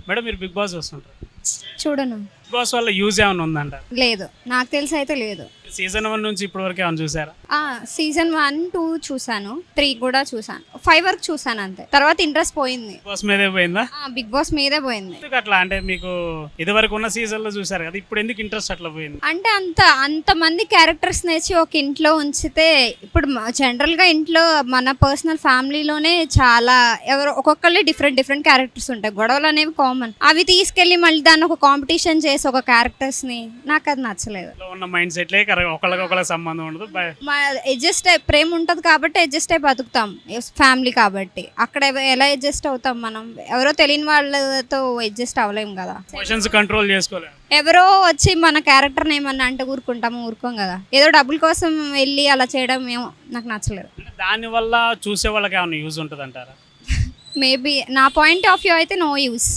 Madam మీరు big boss చూస్తుంటారు. చూడను. బిగ్ బాస్ వల్ల యూజ్ ఏమైనా ఉందంట? లేదు, నాకు తెలిసి అయితే లేదు. సీజన్ 1 నుంచి ఇప్పటి వరకు ఏమైనా చూసారా? సీజన్ 1, 2 చూసాను, 3 కూడా చూసాను, 5 వరకు చూసాను అంతే. తర్వాత ఇంట్రెస్ట్ పోయింది. బిగ్ బాస్ మీదే పోయిందా? బిగ్ బాస్ మీదే పోయింది. ఎందుకు అట్లా? అంటే మీకు ఇది వరకు ఉన్న సీజన్ లో చూసారు కదా, ఇప్పుడు ఎందుకు ఇంట్రెస్ట్ అట్లా పోయింది? అంటే అంతమంది క్యారెక్టర్స్ నేర్చి ఒక ఇంట్లో ఉంచితే, ఇప్పుడు జనరల్గా ఇంట్లో మన పర్సనల్ ఫ్యామిలీలోనే చాలా ఒక్కొక్కళ్ళు డిఫరెంట్ క్యారెక్టర్స్ ఉంటాయి. గొడవలు అనేవి కామన్. అవి తీసుకెళ్ళి మళ్ళీ దాన్ని ఒక కాంపిటీషన్ చేసి ఒక క్యారెక్టర్స్ని, నాకు అది నచ్చలేదు. ఇంట్లో ఉన్న మైండ్ సెట్లే ఒకళ్ళకి సంబంధం ఉండదు. అడ్జస్ట్ అయి ప్రేమ ఉంటుంది కాబట్టి అడ్జస్ట్ అయి బతుకుతాం, ఫ్యామిలీ కాబట్టి. అక్కడ ఎలా అడ్జస్ట్ అవుతాం మనం? ఎవరో తెలియని వాళ్ళతో అడ్జస్ట్ అవ్వలేం కదా. ఎమోషన్స్ కంట్రోల్ చేసుకోలేము. ఎవరో వచ్చి మన క్యారెక్టర్ని ఏమన్నా అంటే ఊరుకోం కదా. ఏదో డబ్బుల కోసం వెళ్ళి అలా చేయడం ఏమో నాకు నచ్చలేదు. దాని వల్ల చూసే వాళ్ళకి ఏమైనా యూజ్ ఉంటుంది అంటారా? మేబీ నా పాయింట్ ఆఫ్ వ్యూ అయితే నో యూస్.